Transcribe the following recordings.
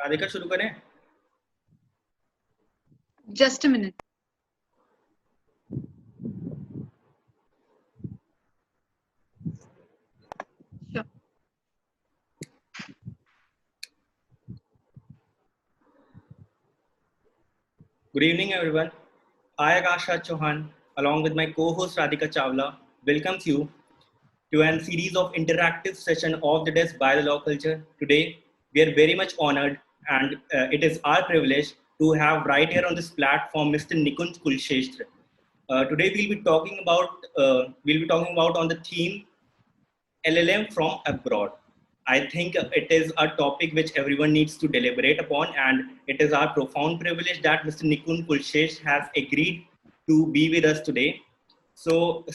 राधिका शुरू करें? Just a minute. Sure. Good evening, everyone. I, Akash Raj Chauhan, along with my co-host Radhika Chawla, welcomes you to a series of interactive session of the desk by the law culture. Today, we are very much honored, and it is our privilege to have right here on this platform Mr. Nikunj Kulshestra. Today, we'll be talking about on the theme LLM from abroad. I think it is a topic which everyone needs to deliberate upon, and it is our profound privilege that Mr. Nikun Kulshesh has agreed to be with us today. So,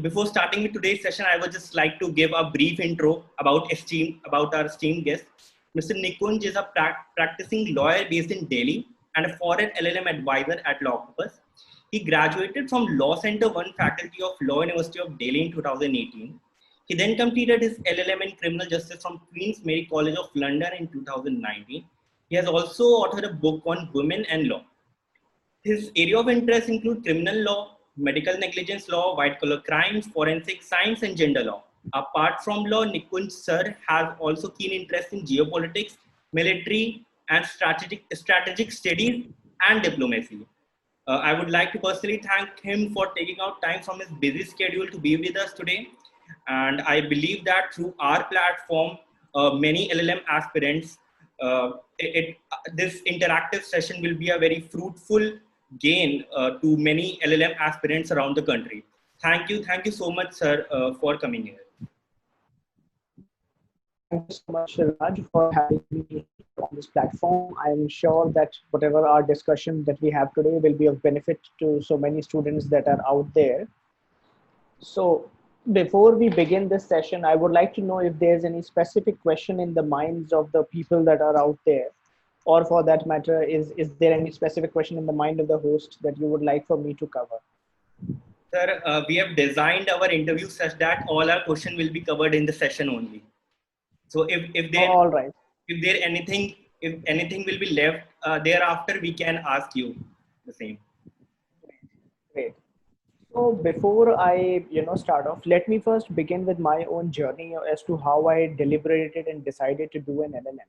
before starting with today's session, I would just like to give a brief intro about our esteemed guest. Mr. Nikunj is a practicing lawyer based in Delhi and a foreign LLM advisor at Law Purpose. He graduated from Law Center 1 faculty of Law University of Delhi in 2018. He then completed his LLM in criminal justice from Queen's Mary College of London in 2019. He has also authored a book on women and law. His area of interest include criminal law, medical negligence law, white-collar crimes, forensic science, and gender law. Apart from law, Nikunj sir has also keen interest in geopolitics, military, and strategic studies and diplomacy. I would like to personally thank him for taking out time from his busy schedule to be with us today. And I believe that through our platform, many LLM aspirants, this interactive session will be a very fruitful gain to many LLM aspirants around the country. Thank you so much, sir, for coming here. Thank you so much, Raj, for having me on this platform. I'm sure that whatever our discussion that we have today will be of benefit to so many students that are out there. So, before we begin this session, I would like to know if there's any specific question in the minds of the people that are out there, or for that matter, is there any specific question in the mind of the host that you would like for me to cover? Sir, we have designed our interview such that all our questions will be covered in the session only. So All right. if anything will be left thereafter, we can ask you the same. Great. So before I start off, let me first begin with my own journey as to how I deliberated and decided to do an LLM.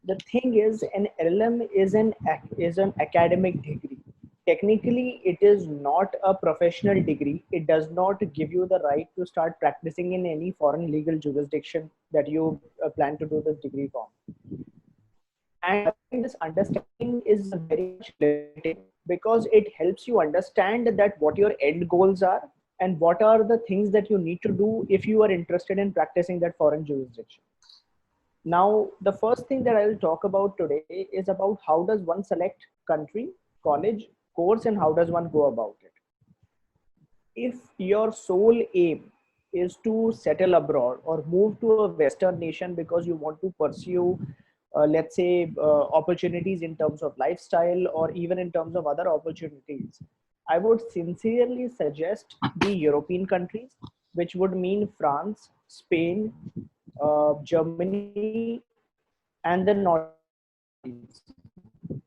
The thing is, an LLM is an academic degree. Technically, it is not a professional degree. It does not give you the right to start practicing in any foreign legal jurisdiction that you plan to do this degree from. And I think this understanding is very much limiting because it helps you understand that what your end goals are and what are the things that you need to do if you are interested in practicing that foreign jurisdiction. Now, the first thing that I will talk about today is about how does one select country, college, course, and how does one go about it. If your sole aim is to settle abroad or move to a Western nation because you want to pursue, let's say, opportunities in terms of lifestyle or even in terms of other opportunities, I would sincerely suggest the European countries, which would mean France, Spain, Germany, and the Nordics.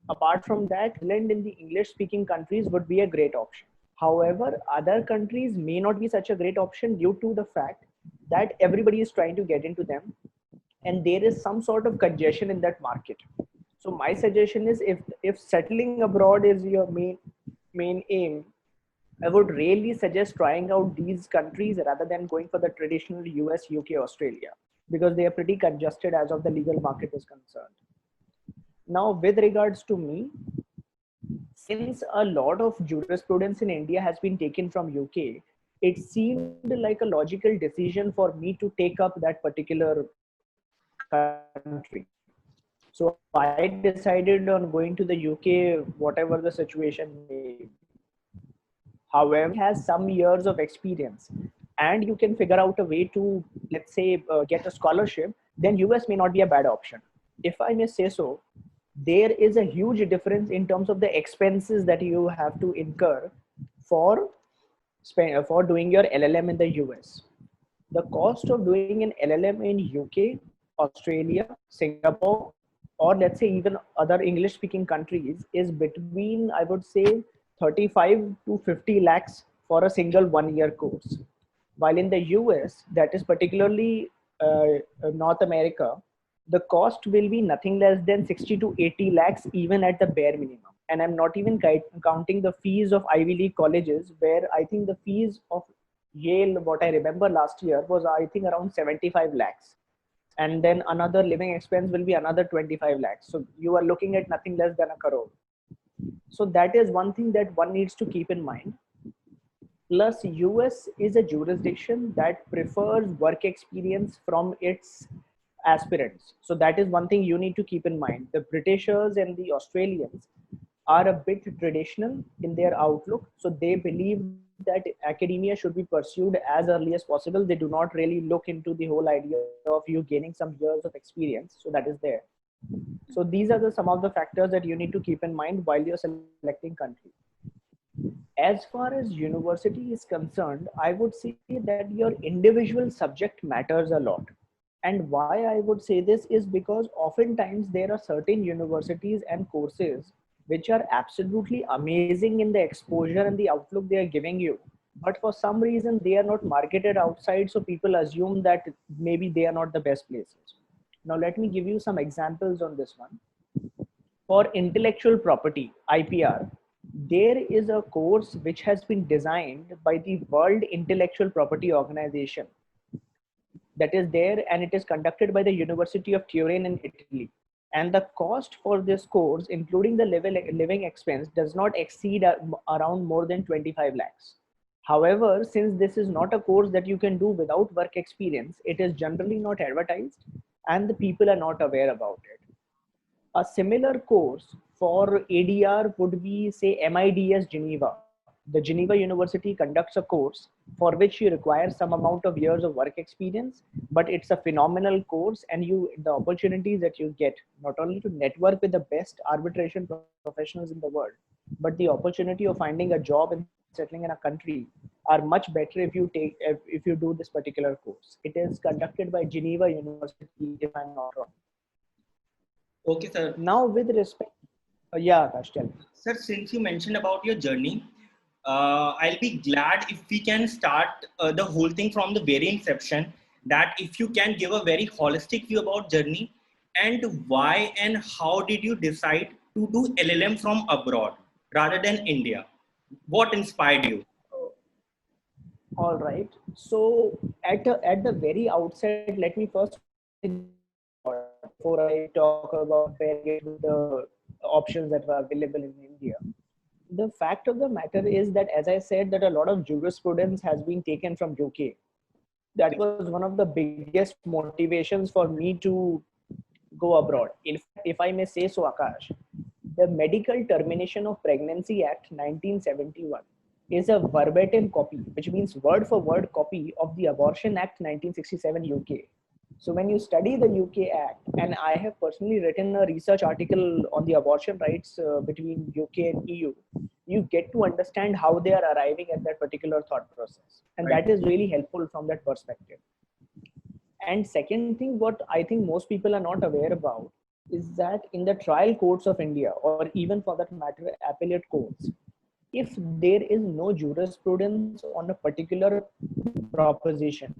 Apart from that, England in the English-speaking countries would be a great option. However, other countries may not be such a great option due to the fact that everybody is trying to get into them and there is some sort of congestion in that market. So my suggestion is if settling abroad is your main aim, I would really suggest trying out these countries rather than going for the traditional US, UK, Australia, because they are pretty congested as of the legal market is concerned. Now, with regards to me, since a lot of jurisprudence in India has been taken from UK, it seemed like a logical decision for me to take up that particular country. So I decided on going to the UK, whatever the situation may be. However, it has some years of experience and you can figure out a way to, let's say, get a scholarship, then US may not be a bad option. If I may say so, there is a huge difference in terms of the expenses that you have to incur for doing your LLM in the US. The cost of doing an LLM in UK, Australia, Singapore, or let's say even other English speaking countries, is between, I would say, 35 to 50 lakhs for a single 1 year course. While in the US, that is particularly North America, the cost will be nothing less than 60 to 80 lakhs, even at the bare minimum. And I'm not even counting the fees of Ivy League colleges, where I think the fees of Yale, what I remember last year, was I think around 75 lakhs. And then another living expense will be another 25 lakhs. So you are looking at nothing less than a crore. So that is one thing that one needs to keep in mind. Plus, US is a jurisdiction that prefers work experience from its aspirants. So that is one thing you need to keep in mind. The Britishers and the Australians are a bit traditional in their outlook. So they believe that academia should be pursued as early as possible. They do not really look into the whole idea of you gaining some years of experience. So that is there. So these are some of the factors that you need to keep in mind while you're selecting country. As far as university is concerned, I would say that your individual subject matters a lot. And why I would say this is because oftentimes there are certain universities and courses which are absolutely amazing in the exposure and the outlook they are giving you. But for some reason, they are not marketed outside. So people assume that maybe they are not the best places. Now, let me give you some examples on this one. For intellectual property, IPR, there is a course which has been designed by the World Intellectual Property Organization that is there, and it is conducted by the University of Turin in Italy. And the cost for this course, including the living expense, does not exceed around more than 25 lakhs. However, since this is not a course that you can do without work experience, it is generally not advertised and the people are not aware about it. A similar course for ADR would be, say, MIDS Geneva. The Geneva University conducts a course for which you require some amount of years of work experience, but it's a phenomenal course, and the opportunities that you get not only to network with the best arbitration professionals in the world, but the opportunity of finding a job and settling in a country are much better if you do this particular course. It is conducted by Geneva University, if I'm not wrong. Okay, sir. Now, with respect, yeah, Akash, tell me. Sir, since you mentioned about your journey, I'll be glad if we can start the whole thing from the very inception. That if you can give a very holistic view about journey and why and how did you decide to do LLM from abroad rather than India? What inspired you? All right. So at the very outset, let me first before I talk about where I get the options that were available in India. The fact of the matter is that, as I said, that a lot of jurisprudence has been taken from UK. That was one of the biggest motivations for me to go abroad. In fact, if I may say so, Akash, the Medical Termination of Pregnancy Act 1971 is a verbatim copy, which means word for word copy of the Abortion Act 1967 UK. So when you study the UK Act, and I have personally written a research article on the abortion rights between UK and EU, you get to understand how they are arriving at that particular thought process. And Right. that is really helpful from that perspective. And second thing, what I think most people are not aware about is that in the trial courts of India, or even for that matter, appellate courts, if there is no jurisprudence on a particular proposition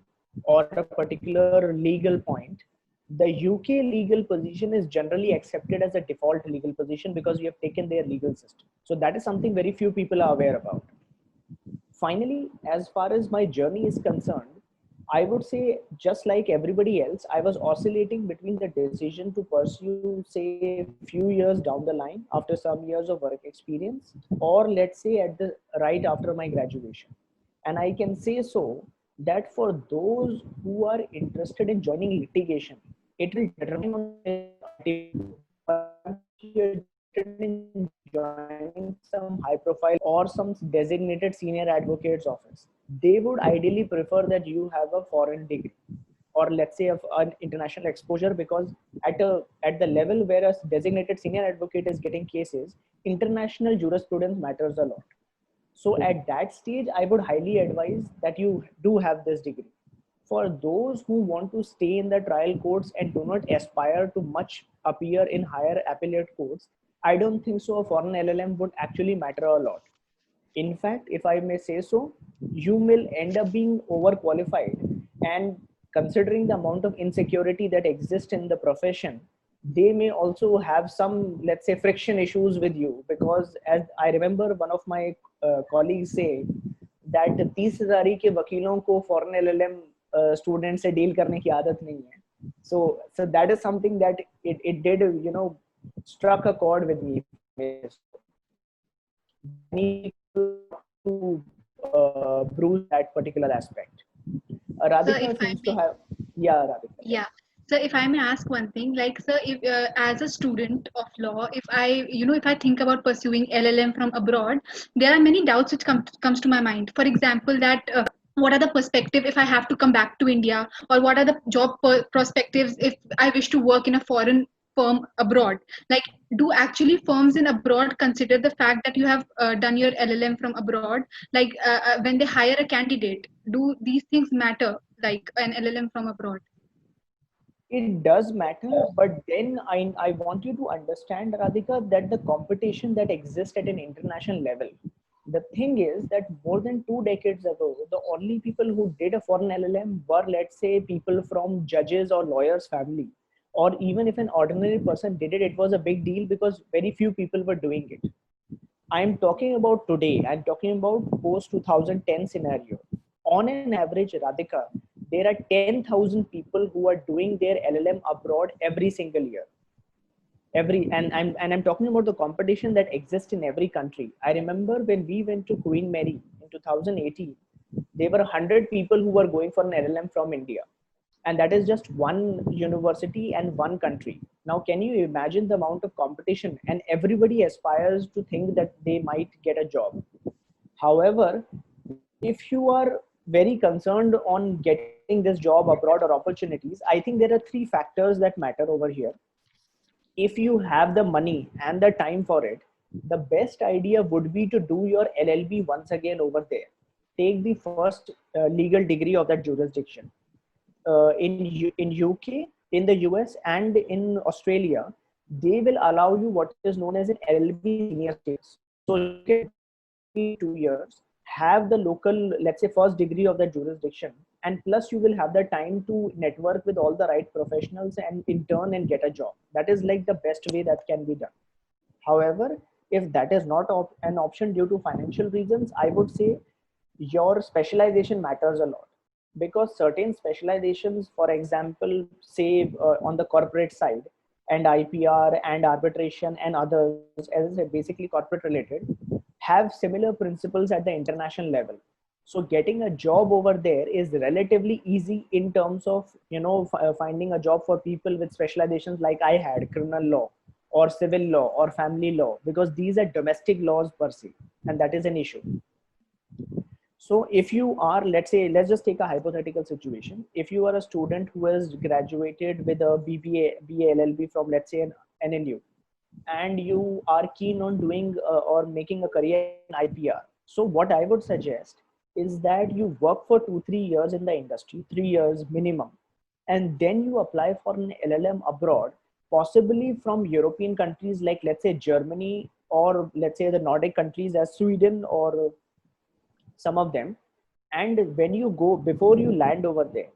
or a particular legal point, the UK legal position is generally accepted as a default legal position because we have taken their legal system. So that is something very few people are aware about. Finally, as far as my journey is concerned, I would say, just like everybody else, I was oscillating between the decision to pursue, say, a few years down the line after some years of work experience, or let's say right after my graduation. And I can say so that for those who are interested in joining litigation, it will determine on in joining some high profile or some designated senior advocate's office, they would ideally prefer that you have a foreign degree, or let's say an international exposure, because at the level where a designated senior advocate is getting cases, international jurisprudence matters a lot. So at that stage, I would highly advise that you do have this degree. For those who want to stay in the trial courts and do not aspire to much appear in higher appellate courts, I don't think so a foreign LLM would actually matter a lot. In fact, if I may say so, you will end up being overqualified, and considering the amount of insecurity that exists in the profession, they may also have some, let's say, friction issues with you, because as I remember one of my colleagues say that 30,000 के वकीलों को foreign LLM student से deal करने की आदत नहीं है. So that is something that it did, you know, struck a chord with me. Need to bruise that particular aspect. Radhika seems to have, yeah, Radhika. Yeah. So if I may ask one thing, like, sir, if as a student of law, if I think about pursuing LLM from abroad, there are many doubts which comes to my mind. For example, that what are the perspective if I have to come back to India, or what are the job perspectives if I wish to work in a foreign firm abroad? Like, do actually firms in abroad consider the fact that you have done your LLM from abroad? Like, when they hire a candidate, do these things matter, like an LLM from abroad? It does matter, but then I want you to understand, Radhika, that the competition that exists at an international level. The thing is that more than 2 decades ago, the only people who did a foreign LLM were, let's say, people from judges or lawyers' family. Or even if an ordinary person did it, it was a big deal because very few people were doing it. I'm talking about today. I'm talking about post 2010 scenario. On an average, Radhika, there are 10,000 people who are doing their LLM abroad every single year. I'm talking about the competition that exists in every country. I remember when we went to Queen Mary in 2018, there were 100 people who were going for an LLM from India. And that is just one university and one country. Now, can you imagine the amount of competition? And everybody aspires to think that they might get a job. However, if you are very concerned on getting this job abroad or opportunities, I think there are 3 factors that matter over here. If you have the money and the time for it, the best idea would be to do your LLB once again over there. Take the first legal degree of that jurisdiction. In UK, in the US, and in Australia, they will allow you what is known as an LLB senior status. So you can be 2 years, have the local, let's say, first degree of that jurisdiction, and plus you will have the time to network with all the right professionals and intern and get a job. That is like the best way that can be done. However, if that is not an option due to financial reasons, I would say your specialization matters a lot. Because certain specializations, for example, say on the corporate side, and IPR and arbitration and others, as I said, basically corporate related, have similar principles at the international level. So getting a job over there is relatively easy in terms of, finding a job for people with specializations like I had, criminal law or civil law or family law, because these are domestic laws per se, and that is an issue. So if you are, let's just take a hypothetical situation. If you are a student who has graduated with a BBA, BA, LLB from, let's say, an NLU, and you are keen on doing or making a career in IPR. So what I would suggest is that you work for 2-3 years in the industry, 3 years minimum, and then you apply for an LLM abroad, possibly from European countries like, let's say, Germany, or let's say the Nordic countries as Sweden or some of them. And when you go, before you land over there,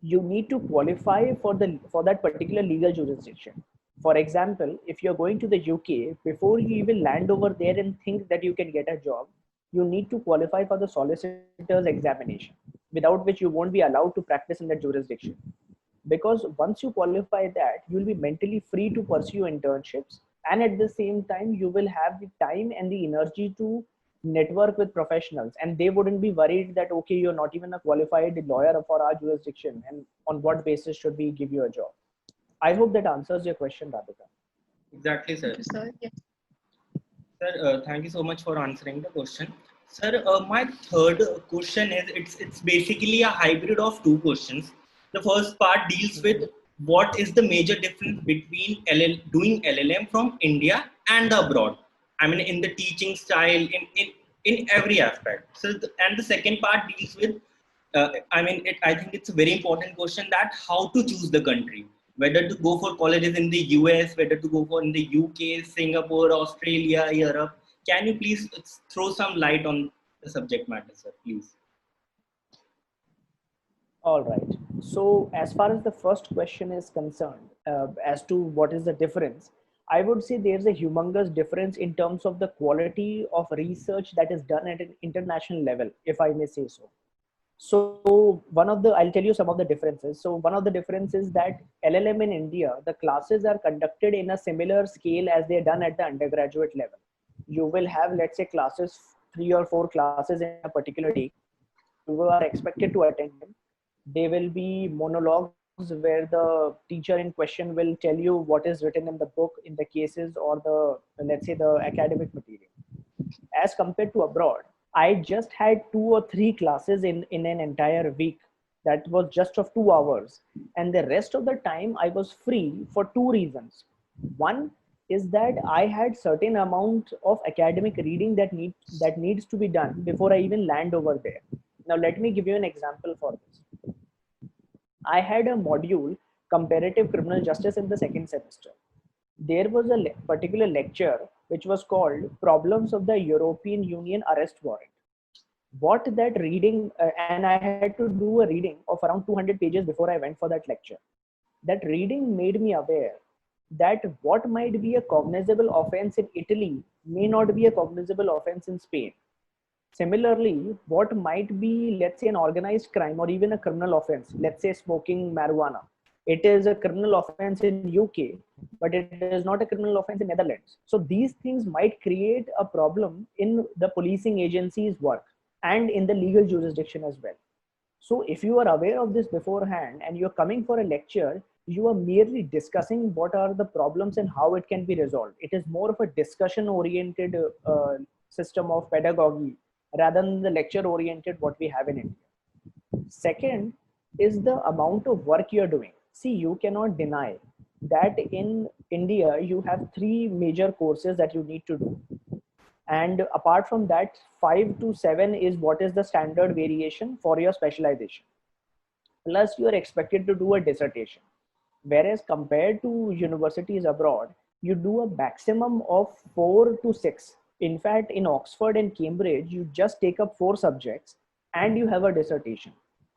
you need to qualify for that particular legal jurisdiction. For example, if you're going to the UK, before you even land over there and think that you can get a job, you need to qualify for the solicitor's examination, without which you won't be allowed to practice in that jurisdiction. Because once you qualify that, you'll be mentally free to pursue internships, and at the same time, you will have the time and the energy to network with professionals, and they wouldn't be worried that, okay, you're not even a qualified lawyer for our jurisdiction, and on what basis should we give you a job? I hope that answers your question, Radhika. Exactly, sir. Sir, yes. Sir, thank you so much for answering the question. Sir, my third question is, it's basically a hybrid of 2 questions. The first part deals with what is the major difference between doing LLM from India and abroad. I mean, in the teaching style, in every aspect. So, and the second part deals with I mean, I think it's a very important question that how to choose the country, whether to go for colleges in the US, whether to go for in the UK, Singapore, Australia, Europe. Can you please throw some light on the subject matter, sir, please? All right. So, as far as the first question is concerned, as to what is the difference, I would say there's a humongous difference in terms of the quality of research that is done at an international level, if I may say so. So, I'll tell you some of the differences. So, one of the differences that LLM in India, the classes are conducted in a similar scale as they're done at the undergraduate level. You will have, let's say, classes, 3 or 4 classes in a particular day. You are expected to attend them. They will be monologues where the teacher in question will tell you what is written in the book, in the cases, or the, let's say, the academic material. As compared to abroad, I just had 2 or 3 classes in an entire week. That was just of 2 hours. And the rest of the time I was free for 2 reasons. One is that I had certain amount of academic reading that needs to be done before I even land over there. Now let me give you an example for this. I had a module, comparative criminal justice, in the second semester. There was a particular lecture which was called Problems of the European Union Arrest Warrant. What that reading, and I had to do a reading of around 200 pages before I went for that lecture. That reading made me aware that what might be a cognizable offense in Italy may not be a cognizable offense in Spain. Similarly, what might be, let's say, an organized crime or even a criminal offense, let's say smoking marijuana, it is a criminal offense in UK, but it is not a criminal offense in Netherlands. So these things might create a problem in the policing agency's work and in the legal jurisdiction as well. So if you are aware of this beforehand and you're coming for a lecture, you are merely discussing what are the problems and how it can be resolved. It is more of a discussion oriented system of pedagogy rather than the lecture oriented what we have in India. Second is the amount of work you're doing. See, you cannot deny that in India, you have 3 major courses that you need to do. And apart from that, 5 to 7 is what is the standard variation for your specialization. Plus, you are expected to do a dissertation. Whereas compared to universities abroad, you do a maximum of 4 to 6. In fact, in Oxford and Cambridge, you just take up 4 subjects and you have a dissertation.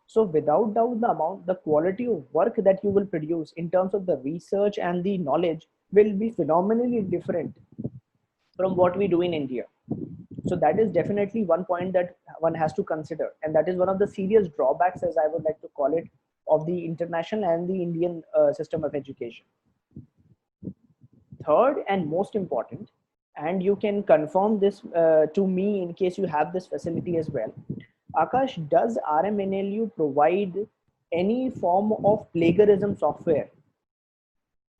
So without doubt, the quality of work that you will produce in terms of the research and the knowledge will be phenomenally different from what we do in India. So that is definitely one point that one has to consider. And that is one of the serious drawbacks, as I would like to call it, of the international and the Indian system of education. Third and most important, and you can confirm this to me in case you have this facility as well. Akash, does RMNLU provide any form of plagiarism software?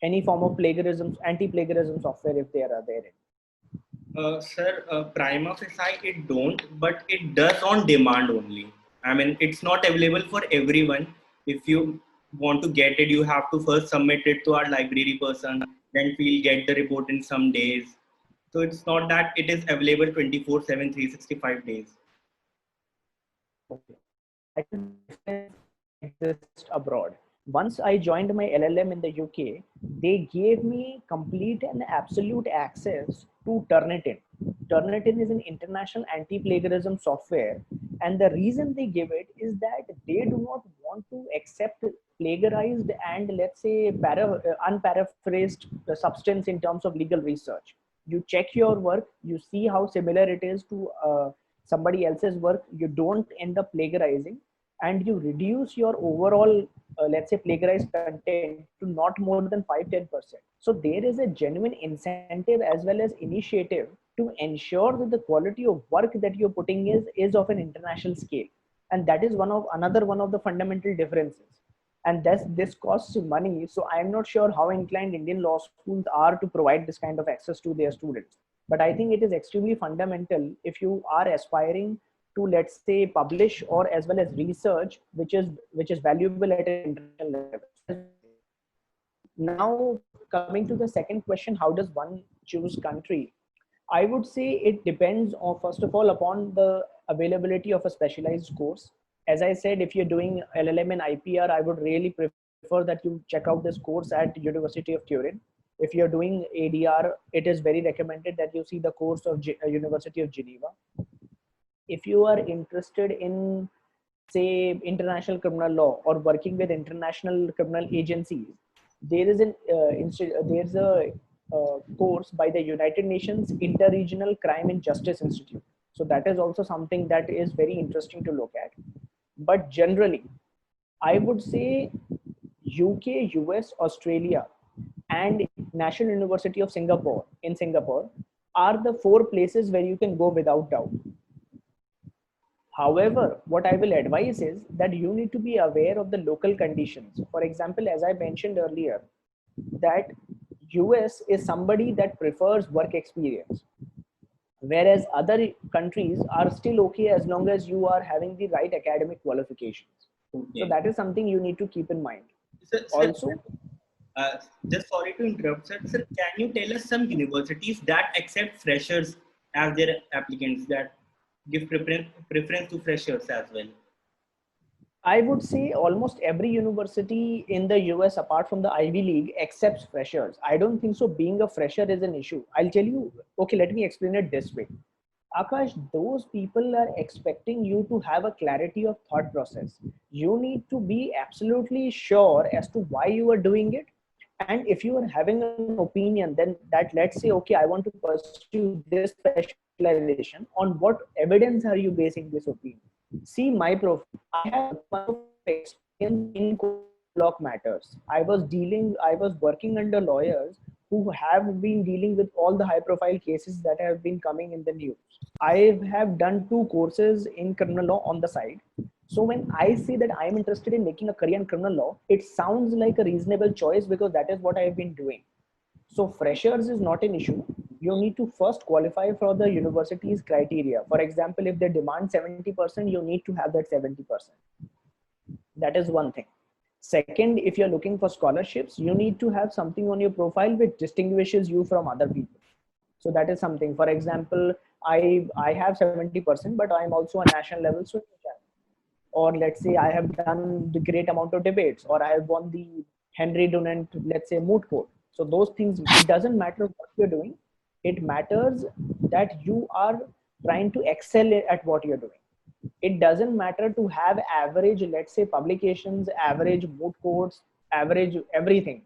Any form of plagiarism, anti-plagiarism software, if there are there? Sir, prima facie it don't, but it does on demand only. I mean, it's not available for everyone. If you want to get it, you have to first submit it to our library person. Then we'll get the report in some days. So it's not that it is available 24/7, 365 days. Okay. I can exist abroad. Once I joined my LLM in the UK, they gave me complete and absolute access to Turnitin. Turnitin is an international anti-plagiarism software, and the reason they give it is that they do not want to accept plagiarized and, let's say, unparaphrased substance in terms of legal research. You check your work, you see how similar it is to somebody else's work, you don't end up plagiarizing, and you reduce your overall let's say plagiarized content to not more than 5-10%. So there is a genuine incentive as well as initiative to ensure that the quality of work that you're putting is of an international scale, and that is another one of the fundamental differences. And this costs money, so I'm not sure how inclined Indian law schools are to provide this kind of access to their students. But I think it is extremely fundamental if you are aspiring to, let's say, publish or as well as research which is valuable at an international level. Now coming to the second question, how does one choose country? I would say it depends on, first of all, upon the availability of a specialized course. As I said, if you're doing LLM and IPR, I would really prefer that you check out this course at University of Turin. If you're doing ADR, it is very recommended that you see the course of University of Geneva. If you are interested in, say, international criminal law or working with international criminal agencies, there is there's a course by the United Nations Interregional Crime and Justice Institute. So that is also something that is very interesting to look at. But generally, I would say UK, US, Australia, and National University of Singapore in Singapore are the 4 places where you can go without doubt. However, what I will advise is that you need to be aware of the local conditions. For example, as I mentioned earlier, that US is somebody that prefers work experience, whereas other countries are still okay as long as you are having the right academic qualifications. Okay. So that is something you need to keep in mind. Sir, Also, just sorry to interrupt, sir. Sir, can you tell us some universities that accept freshers as their applicants, that give preference to freshers as well? I would say almost every university in the US, apart from the Ivy League, accepts freshers. I don't think so. Being a fresher is an issue. I'll tell you, okay, let me explain it this way. Akash, those people are expecting you to have a clarity of thought process. You need to be absolutely sure as to why you are doing it. And if you are having an opinion, then that, let's say, okay, I want to pursue this specialization. On what evidence are you basing this opinion? See my profile. I have experience in block matters. I was working under lawyers who have been dealing with all the high profile cases that have been coming in the news. I have done 2 courses in criminal law on the side. So when I say that I'm interested in making a career in criminal law, it sounds like a reasonable choice because that is what I've been doing. So freshers is not an issue. You need to first qualify for the university's criteria. For example, if they demand 70%, you need to have that 70%. That is one thing. Second, if you're looking for scholarships, you need to have something on your profile which distinguishes you from other people. So that is something. For example, I have 70%, but I'm also a national level swimming champion. Or let's say I have done the great amount of debates, or I have won the Henry Dunant, let's say, moot court. So those things, it doesn't matter what you're doing. It matters that you are trying to excel at what you're doing. It doesn't matter to have average, let's say, publications, average moot courts, average everything.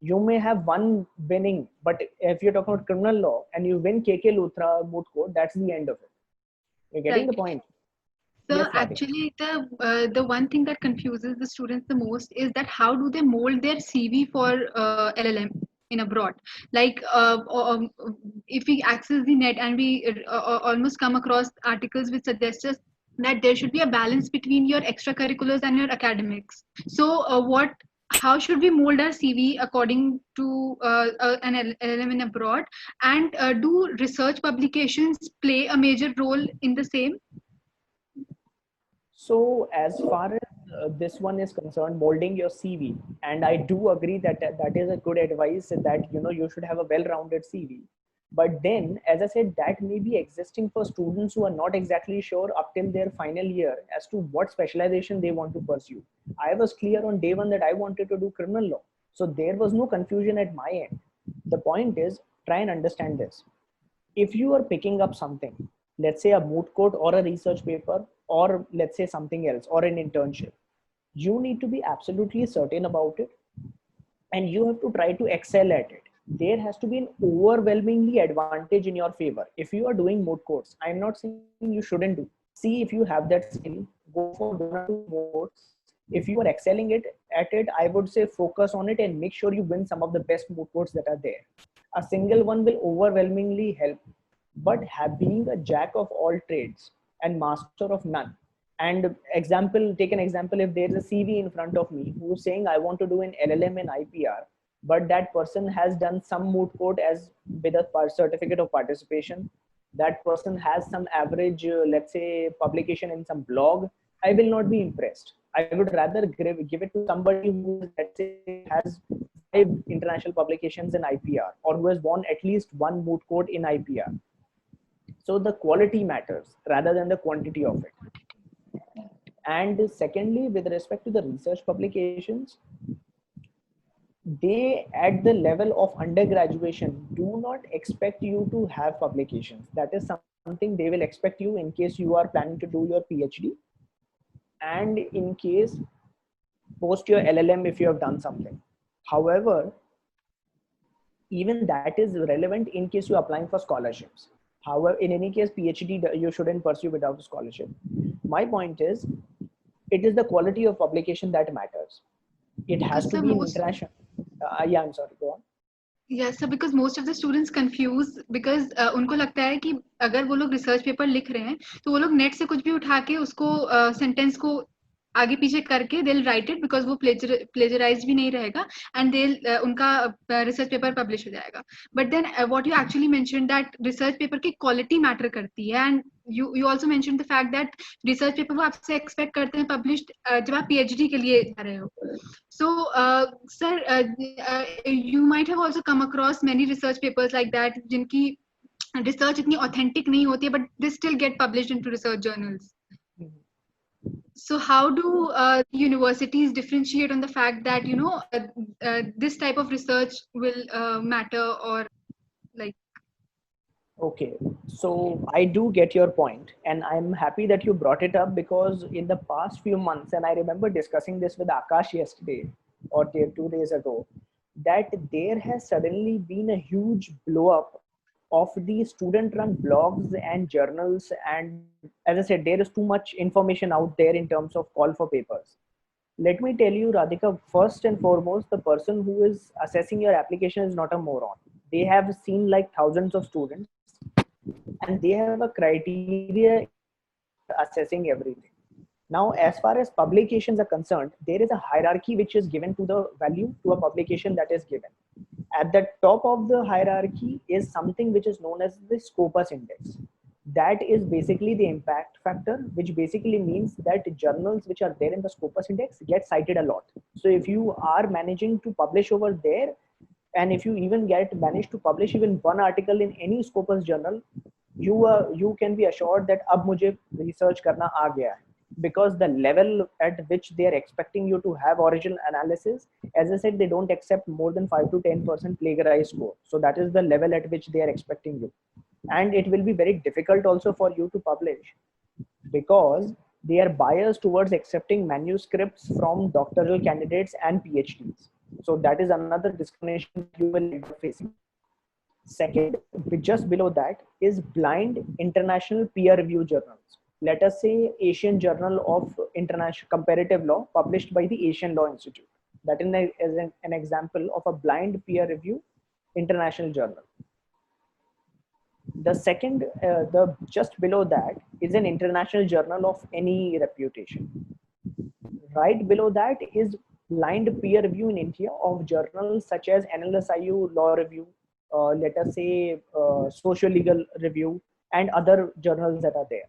You may have one winning, but if you're talking about criminal law and you win KK Luthra moot court, that's the end of it. You're getting the point. So Yes, actually, the one thing that confuses the students the most is that how do they mold their CV for LLM in abroad? Like if we access the net and we almost come across articles which suggest us that there should be a balance between your extracurriculars and your academics. So how should we mold our CV according to an LLM in abroad? And do research publications play a major role in the same? So as far as this one is concerned, molding your CV, and I do agree that that is a good advice, that you should have a well-rounded CV. But then, as I said, that may be existing for students who are not exactly sure up till their final year as to what specialization they want to pursue. I was clear on day one that I wanted to do criminal law. So there was no confusion at my end. The point is, try and understand this. If you are picking up something, let's say a moot court or a research paper, or let's say something else, or an internship, you need to be absolutely certain about it, and you have to try to excel at it. There has to be an overwhelmingly advantage in your favor. If you are doing moot courts, I'm not saying you shouldn't do. See if you have that skill, go for one or two moot. If you are excelling at it, I would say focus on it and make sure you win some of the best moot courts that are there. A single one will overwhelmingly help, but being a jack of all trades and master of none. And take an example, if there's a CV in front of me who's saying I want to do an LLM and IPR, but that person has done some moot court as with a certificate of participation, that person has some average, let's say, publication in some blog, I will not be impressed. I would rather give it to somebody who, let's say, has 5 international publications in IPR, or who has won at least one moot court in IPR. So the quality matters rather than the quantity of it. And secondly, with respect to the research publications, they at the level of undergraduation do not expect you to have publications. That is something they will expect you in case you are planning to do your PhD, and in case post your LLM if you have done something. However, even that is relevant in case you're applying for scholarships. However, in any case, PhD you shouldn't pursue without a scholarship. My point is, it is the quality of publication that matters. It has to be an international. Yeah, I'm sorry, go on. Yes, sir, because most of the students confuse because उनको लगता है कि अगर वो लोग research paper लिख रहे हैं तो वो लोग नेट से कुछ भी उठा के उसको सेंटेंस को आगे पीछे करके they'll write it because वो plagiarized भी नहीं रहेगा and they'll उनका रिसर्च पेपर पब्लिश हो जाएगा. But then what you actually mentioned that research paper की quality matter करती है, and you also mentioned the fact that research paper वो आपसे expect करते हैं published जब आप PhD के लिए जा रहे हो. So, sir, you might have also come across many research papers like that जिनकी research इतनी authentic नहीं होती है, but they still get published into research journals. So how do universities differentiate on the fact that this type of research will matter or like? Okay, so I do get your point, and I'm happy that you brought it up because in the past few months, and I remember discussing this with Akash yesterday or 2 days ago, that there has suddenly been a huge blow up of the student run blogs and journals. And as I said, there is too much information out there in terms of call for papers. Let me tell you, Radhika, first and foremost, the person who is assessing your application is not a moron. They have seen like thousands of students and they have a criteria assessing everything. Now, as far as publications are concerned, there is a hierarchy which is given to the value to a publication that is given. At the top of the hierarchy is something which is known as the Scopus Index. That is basically the impact factor, which basically means that journals which are there in the Scopus Index get cited a lot. So if you are managing to publish over there, and if you even manage to publish even one article in any Scopus journal, you can be assured that ab mujhe research karna aa gaya hai. Because the level at which they are expecting you to have original analysis, as I said, they don't accept more than 5 to 10% plagiarized score. So that is the level at which they are expecting you. And it will be very difficult also for you to publish because they are biased towards accepting manuscripts from doctoral candidates and PhDs. So that is another discrimination you will end up facing. Second, just below that is blind international peer review journals. Let us say Asian Journal of International Comparative Law published by the Asian Law Institute. That is an example of a blind peer review international journal. The second, just below that is an international journal of any reputation. Right below that is blind peer review in India of journals such as NLSIU Law Review, let us say Social Legal Review, and other journals that are there.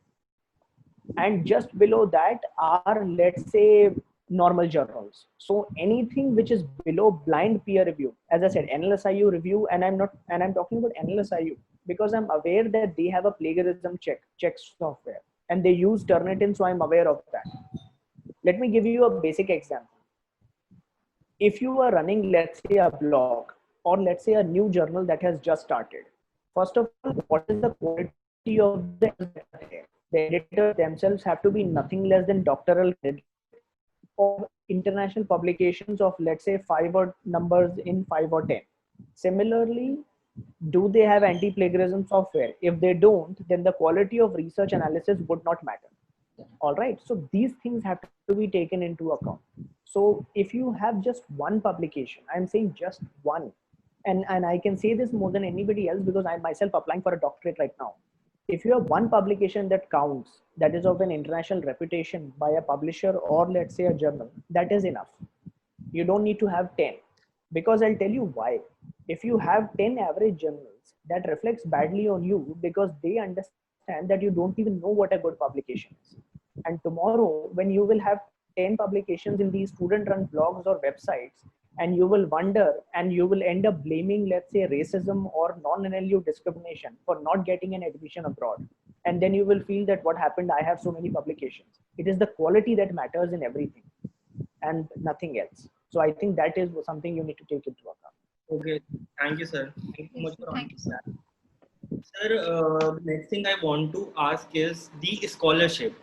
And just below that are, let's say, normal journals. So anything which is below blind peer review, as I said, NLSIU review, and I'm talking about NLSIU because I'm aware that they have a plagiarism check software and they use Turnitin, so I'm aware of that. Let me give you a basic example. If you are running, let's say, a blog or let's say a new journal that has just started, first of all, what is the quality of the editor? The editors themselves have to be nothing less than doctoral of international publications of, let's say, 5 or numbers in 5 or 10. Similarly, do they have anti-plagiarism software? If they don't, then the quality of research analysis would not matter. All right. So these things have to be taken into account. So if you have just one publication, I'm saying just one, and I can say this more than anybody else because I'm myself applying for a doctorate right now. If you have one publication that counts, that is of an international reputation by a publisher or let's say a journal, that is enough. You don't need to have 10, because I'll tell you why. If you have 10 average journals, that reflects badly on you because they understand that you don't even know what a good publication is. And tomorrow, when you will have 10 publications in these student-run blogs or websites, and you will wonder and you will end up blaming, let's say, racism or non-NLU discrimination for not getting an admission abroad. and then you will feel that what happened, I have so many publications. It is the quality that matters in everything and nothing else. So I think that is something you need to take into account. Okay, thank you, sir. Thank you so Yes, much sir. for Thank you, answering sir. that. Sir, the next thing I want to ask is the scholarship.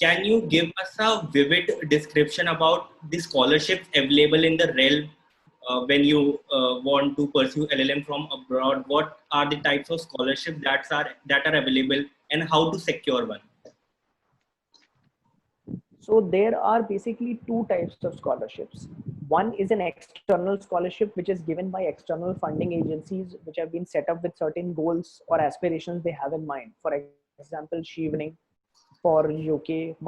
Can you give us a vivid description about the scholarships available in the realm when you want to pursue LLM from abroad? What are the types of scholarships that are available, and how to secure one? So there are basically two types of scholarships. One is an external scholarship, which is given by external funding agencies, which have been set up with certain goals or aspirations they have in mind. For example, Chevening for UK,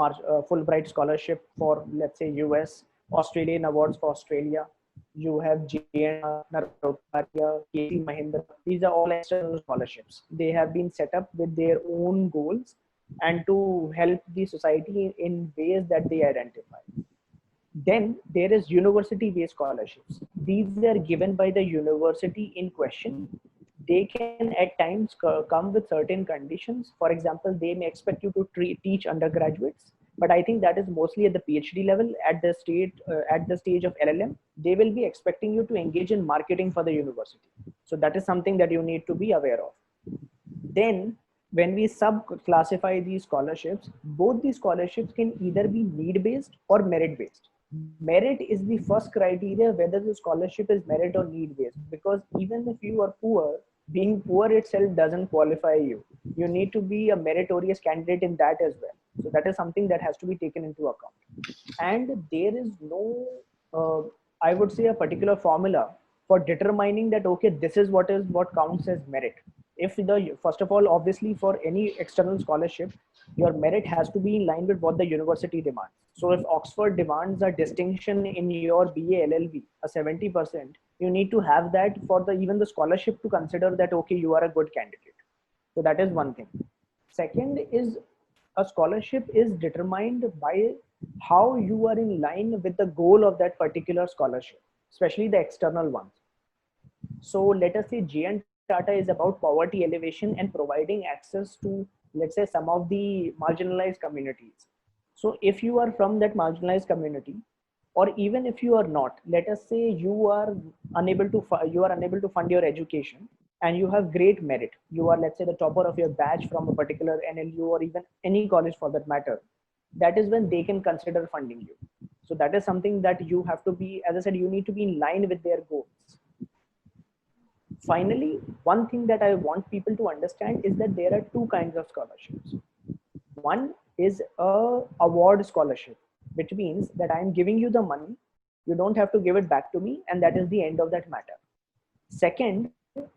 Fulbright scholarship for, let's say, US, Australian awards for Australia. You have JNR, Narotaria, KC Mahindra. These are all external scholarships. They have been set up with their own goals and to help the society in ways that they identify. Then there is university-based scholarships. These are given by the university in question. They can at times come with certain conditions. For example, they may expect you to teach undergraduates, but I think that is mostly at the PhD level. At the stage of LLM, they will be expecting you to engage in marketing for the university. So that is something that you need to be aware of. Then when we sub classify these scholarships, both these scholarships can either be need based or merit based. Merit is the first criteria whether the scholarship is merit or need based, because even if you are poor, being poor itself doesn't qualify you. You need to be a meritorious candidate in that as well. So that is something that has to be taken into account. And there is no, I would say, a particular formula for determining that, okay, this is what counts as merit. If the, first of all, obviously for any external scholarship, your merit has to be in line with what the university demands. So if Oxford demands a distinction in your BA LLB, a 70%, you need to have that for the even the scholarship to consider that, okay, you are a good candidate. So that is one thing. Second is, a scholarship is determined by how you are in line with the goal of that particular scholarship, especially the external ones. So let us say JN Tata is about poverty elevation and providing access to, let's say, some of the marginalized communities. So if you are from that marginalized community, or even if you are not, let us say you are unable to fund your education, and you have great merit. You are, let's say, the topper of your batch from a particular NLU or even any college for that matter. That is when they can consider funding you. So that is something that you have to be, as I said, you need to be in line with their goals. Finally, one thing that I want people to understand is that there are two kinds of scholarships. One is a award scholarship, which means that I am giving you the money, you don't have to give it back to me, and that is the end of that matter. Second,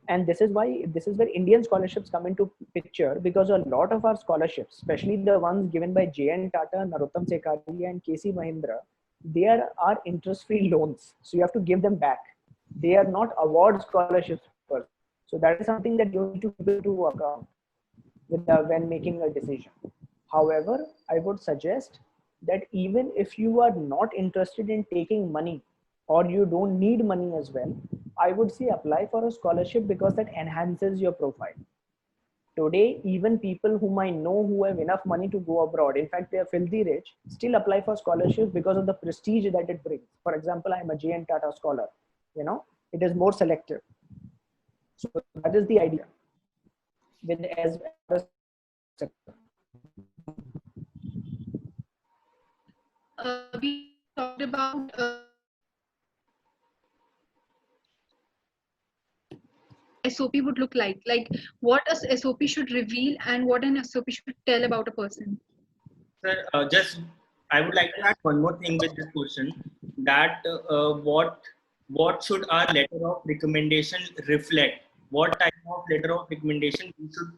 and this is where Indian scholarships come into picture, because a lot of our scholarships, especially the ones given by JN Tata, Narottam Sekaria, and KC Mahindra, they are interest-free loans. So you have to give them back. They are not award scholarships first. So that is something that you need to keep into account when making a decision. However, I would suggest that even if you are not interested in taking money, or you don't need money as well, I would say apply for a scholarship, because that enhances your profile. Today, even people whom I know who have enough money to go abroad, in fact, they are filthy rich, still apply for scholarships because of the prestige that it brings. For example, I'm a JN Tata scholar. It is more selective. So that is the idea. With as We talked about SOP would look like what a SOP should reveal and what an SOP should tell about a person. Sir, I would like to add one more thing with this question, that what should our letter of recommendation reflect? What type of letter of recommendation we should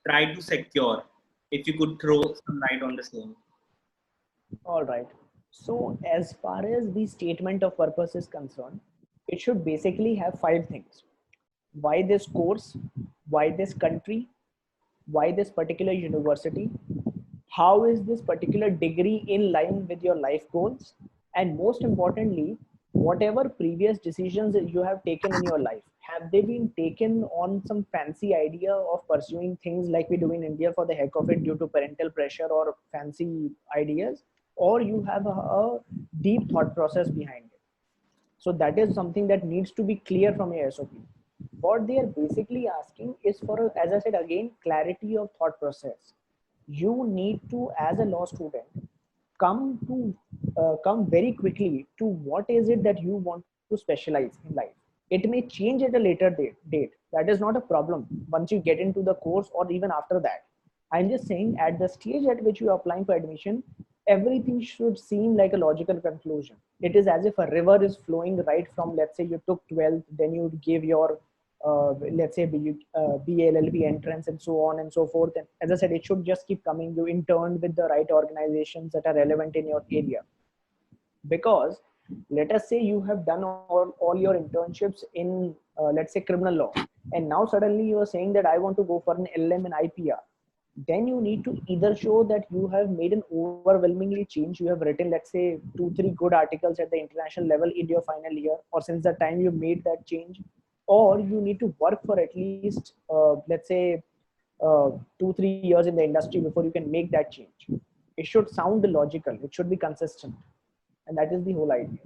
try to secure? If you could throw some light on the same. All right. So as far as the statement of purpose is concerned, it should basically have 5 things. Why this course? Why this country? Why this particular university? How is this particular degree in line with your life goals? And most importantly, whatever previous decisions that you have taken in your life, have they been taken on some fancy idea of pursuing things like we do in India for the heck of it due to parental pressure or fancy ideas, or you have a deep thought process behind it? So that is something that needs to be clear from your SOP. What they are basically asking is for, as I said again, clarity of thought process. You need to, as a law student, come very quickly to what is it that you want to specialize in life. It may change at a later date. That is not a problem once you get into the course or even after that. I'm just saying at the stage at which you are applying for admission, everything should seem like a logical conclusion. It is as if a river is flowing right from, let's say you took 12th, then you gave your let's say BLLB entrance and so on and so forth. And as I said, it should just keep coming. You interned with the right organizations that are relevant in your area. Because let us say you have done all your internships in, let's say, criminal law. And now suddenly you are saying that I want to go for an LLM in IPR. Then you need to either show that you have made an overwhelmingly change. You have written, let's say, 2-3 good articles at the international level in your final year, or since the time you made that change, or you need to work for at least, let's say, 2-3 years in the industry before you can make that change. It should sound logical. It should be consistent. And that is the whole idea.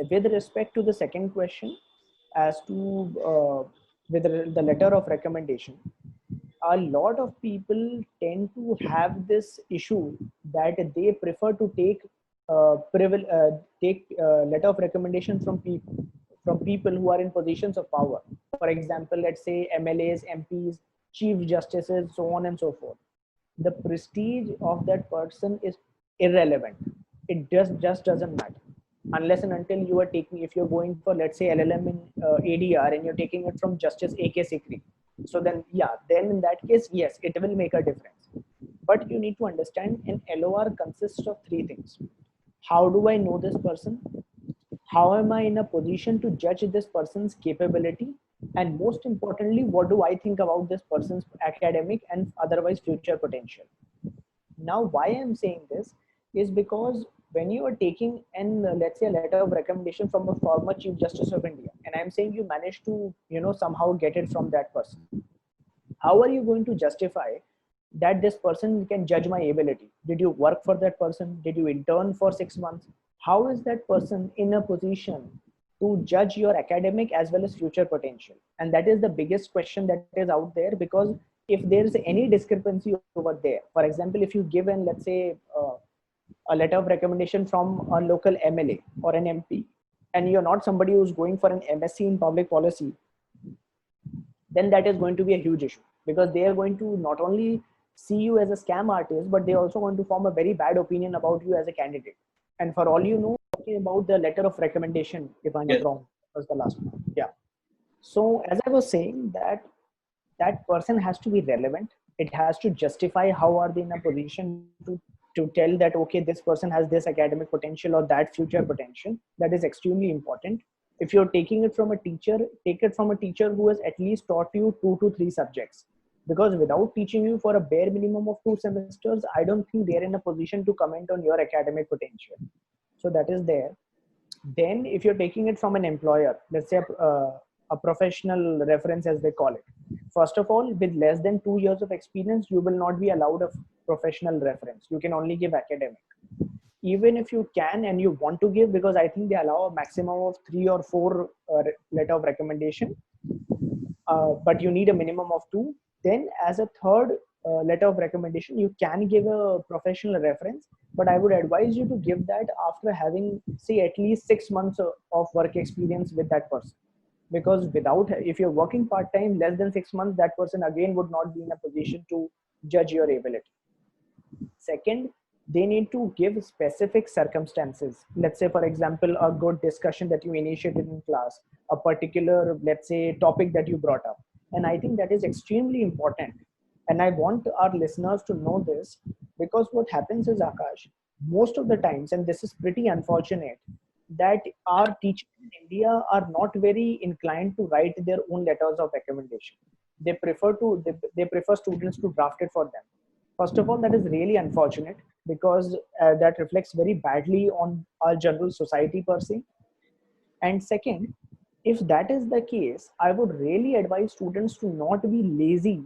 With respect to the second question, as to with the letter of recommendation, a lot of people tend to have this issue that they prefer to take letter of recommendation from people who are in positions of power. For example, let's say MLAs, MPs, chief justices, so on and so forth. The prestige of that person is irrelevant. It just doesn't matter unless and until you are taking, if you're going for, let's say, LLM in ADR and you're taking it from Justice AK Sikri. So then, yeah, then in that case, yes, it will make a difference. But you need to understand an LOR consists of 3 things. How do I know this person? How am I in a position to judge this person's capability? And most importantly, what do I think about this person's academic and otherwise future potential? Now, why I'm saying this is because when you are taking an, let's say, a letter of recommendation from a former Chief Justice of India, and I'm saying you managed to, somehow get it from that person, how are you going to justify that this person can judge my ability? Did you work for that person? Did you intern for 6 months? How is that person in a position to judge your academic as well as future potential? And that is the biggest question that is out there, because if there is any discrepancy over there, for example, if you give an, let's say, a letter of recommendation from a local MLA or an MP, and you're not somebody who's going for an MSc in public policy, then that is going to be a huge issue, because they are going to not only see you as a scam artist, but they also want to form a very bad opinion about you as a candidate. And for all you know, talking about the letter of recommendation, if I'm not wrong, was the last one. Yeah. So as I was saying, that person has to be relevant. It has to justify how are they in a position to tell that, okay, this person has this academic potential or that future potential. That is extremely important. If you're taking it from a teacher, take it from a teacher who has at least taught you 2 to 3 subjects. Because without teaching you for a bare minimum of 2 semesters, I don't think they're in a position to comment on your academic potential. So that is there. Then if you're taking it from an employer, let's say a professional reference, as they call it. First of all, with less than 2 years of experience, you will not be allowed a professional reference. You can only give academic. Even if you can and you want to give, because I think they allow a maximum of 3 or 4 letter of recommendation, but you need a minimum of 2. Then as a third letter of recommendation, you can give a professional reference, but I would advise you to give that after having, say, at least 6 months of work experience with that person. Because if you're working part-time, less than 6 months, that person again would not be in a position to judge your ability. Second, they need to give specific circumstances. Let's say, for example, a good discussion that you initiated in class, a particular, let's say, topic that you brought up. And I think that is extremely important. And I want our listeners to know this, because what happens is, Akash, most of the times, and this is pretty unfortunate, that our teachers in India are not very inclined to write their own letters of recommendation. They prefer students to draft it for them. First of all, that is really unfortunate, because that reflects very badly on our general society per se. And second, If that is the case, I would really advise students to not be lazy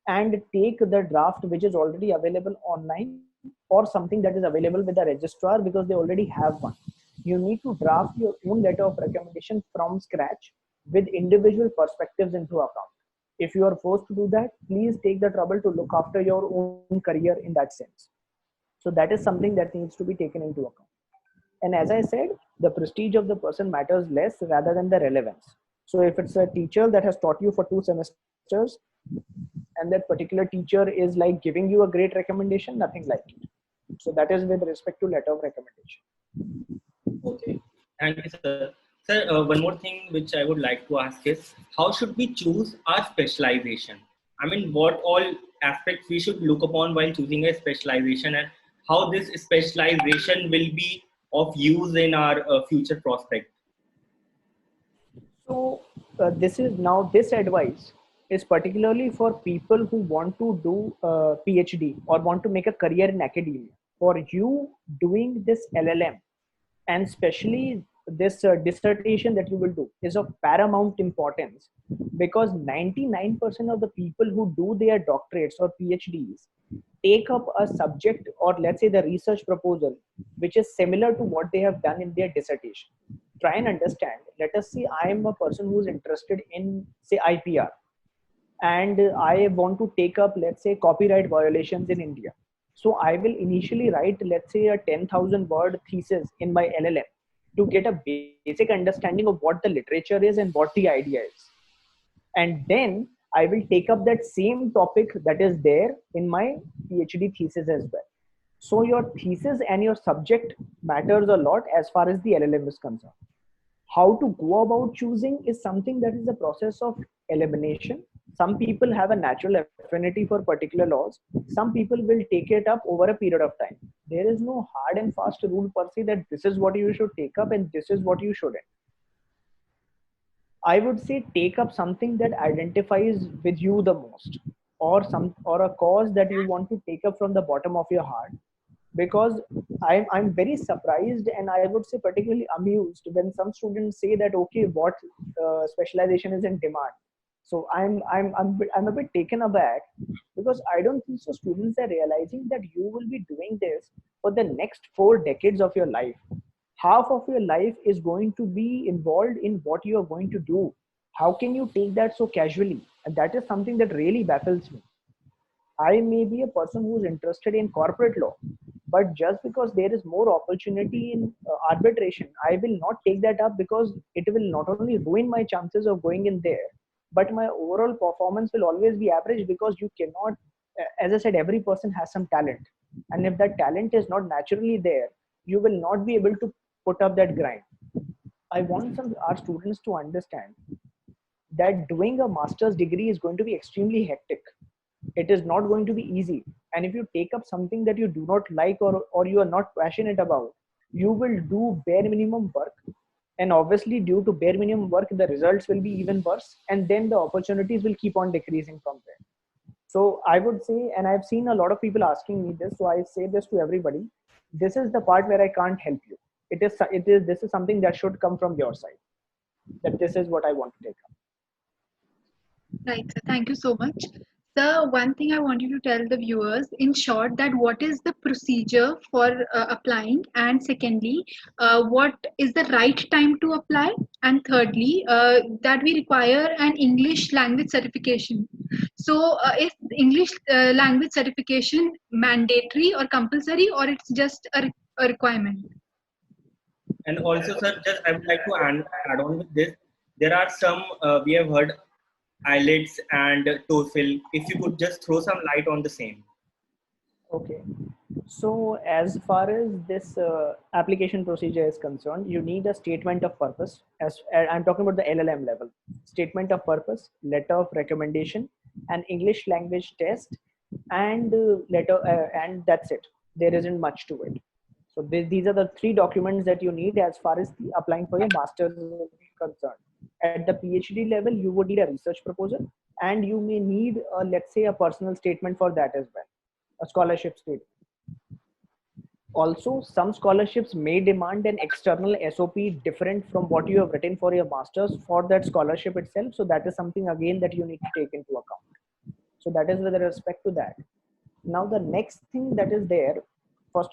and take the draft which is already available online or something that is available with the registrar because they already have one. You need to draft your own letter of recommendation from scratch with individual perspectives into account. If you are forced to do that, please take the trouble to look after your own career in that sense. So that is something that needs to be taken into account. And as I said, the prestige of the person matters less rather than the relevance. So if it's a teacher that has taught you for 2 semesters and that particular teacher is like giving you a great recommendation, nothing like it. So that is with respect to letter of recommendation. Okay. Thank you, sir. Sir, one more thing which I would like to ask is, how should we choose our specialization? I mean, what all aspects we should look upon while choosing a specialization, and how this specialization will be of use in our future prospect? So this advice is particularly for people who want to do a PhD or want to make a career in academia. For you doing this LLM, and especially this dissertation that you will do, is of paramount importance, because 99% of the people who do their doctorates or PhDs take up a subject, or let's say the research proposal, which is similar to what they have done in their dissertation. Try and understand. Let us say I am a person who's interested in, say, IPR, and I want to take up, let's say, copyright violations in India. So I will initially write, let's say, a 10,000 word thesis in my LLM to get a basic understanding of what the literature is and what the idea is. And then I will take up that same topic that is there in my PhD thesis as well. So your thesis and your subject matters a lot as far as the LLM is concerned. How to go about choosing is something that is a process of elimination. Some people have a natural affinity for particular laws. Some people will take it up over a period of time. There is no hard and fast rule per se that this is what you should take up and this is what you shouldn't. I would say take up something that identifies with you the most, or a cause that you want to take up from the bottom of your heart. Because I'm very surprised, and I would say particularly amused when some students say that, okay, what specialization is in demand. So I'm a bit taken aback, because I don't think so students are realizing that you will be doing this for the next 4 decades of your life. Half of your life is going to be involved in what you are going to do. How can you take that so casually? And that is something that really baffles me. I may be a person who's interested in corporate law, but just because there is more opportunity in arbitration, I will not take that up, because it will not only ruin my chances of going in there, but my overall performance will always be average, because you cannot, as I said, every person has some talent. And if that talent is not naturally there, you will not be able to put up that grind. I want our students to understand that doing a master's degree is going to be extremely hectic. It is not going to be easy. And if you take up something that you do not like, or you are not passionate about, you will do bare minimum work. And obviously, due to bare minimum work, the results will be even worse. And then the opportunities will keep on decreasing from there. So I would say, and I've seen a lot of people asking me this, so I say this to everybody: this is the part where I can't help you. This is something that should come from your side. That this is what I want to take up. Right, sir. Thank you so much. Sir, one thing I want you to tell the viewers in short, that what is the procedure for applying, and secondly, what is the right time to apply, and thirdly, that we require an English language certification. So, is English language certification mandatory or compulsory, or it's just a requirement? And also, sir, just I would like to add on with this. There are some we have heard IELTS and TOEFL. If you could just throw some light on the same. Okay. So as far as this application procedure is concerned, you need a statement of purpose. As I'm talking about the LLM level, statement of purpose, letter of recommendation, an English language test, and and that's it. There isn't much to it. So these are the 3 documents that you need as far as applying for your master's is concerned. At the PhD level, you would need a research proposal, and you may need, let's say, a personal statement for that as well, a scholarship statement. Also, some scholarships may demand an external SOP different from what you have written for your master's for that scholarship itself. So that is something again that you need to take into account. So that is with respect to that. Now the next thing that is there, first,